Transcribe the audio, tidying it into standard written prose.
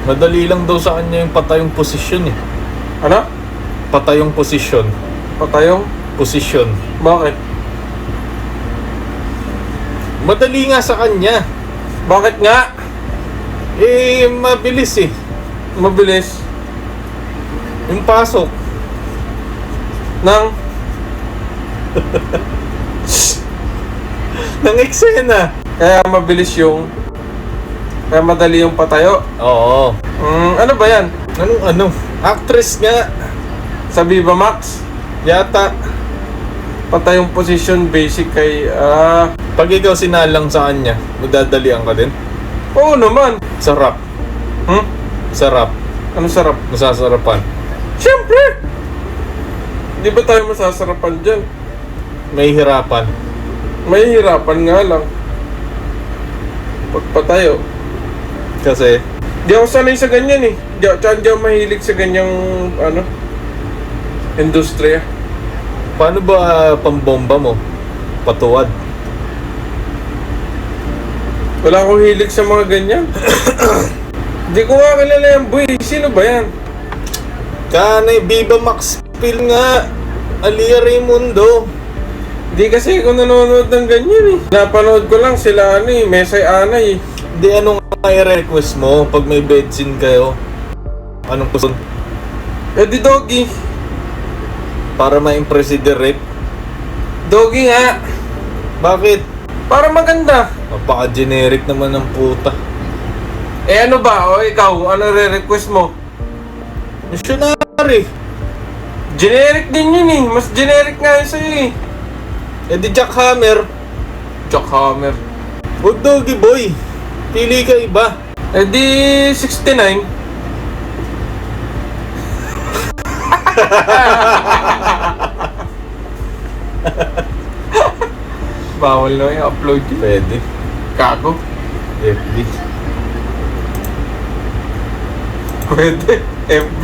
Madali lang daw sa kanya yung patayong posisyon eh. Ano? Patayong posisyon. Patayong? Posisyon. Bakit? Madali nga sa kanya. Bakit nga? Eh, mabilis eh. Mabilis. Yung pasok. Nang? Ng eksena. Kaya mabilis yung... Kaya madali yung patayo. Oo. Ano ba yan? Anong ano? Actress nga. Sa Viva Max? Yata. Patayong position basic kay... Pag ikaw sinalang sa kanya, madadalian ka din. Oo naman. Sarap. Sarap. Ano sarap? Masasarapan. Siyempre! Di ba tayo masasarapan dyan? May hirapan. May hirapan nga lang. Pagpatayo. Kasi, Di ako sanay sa ganyan eh. Di ako mahilig sa ganyang industriya. paano ba pambomba mo? Patuwad. Wala akong hilig sa mga ganyan. Di ko nga kilala yan, boy. Sino ba yan? Kanay, Viva Max Phil nga. Alia Raimundo. Di kasi ako nanonood ng ganyan eh. Napanood ko lang sila Mesay Anay eh. Di anong i-request mo pag may bed scene kayo? Anong gusto? Eh di Doggy. Para ma-impress si Direk? Doggy nga. Bakit? Para maganda. Napaka-generic naman ng puta. Eh ano ba? O ikaw, ano re-request mo? Missionary. Generic din yun eh. Mas generic nga yun sa'yo eh. Eh di Jackhammer. Jackhammer. Huwag Doggy Boy. Pili ka iba. Eh di 69. Bawal na i-upload yun. Pwede. Kago. FB. Pwede. FB.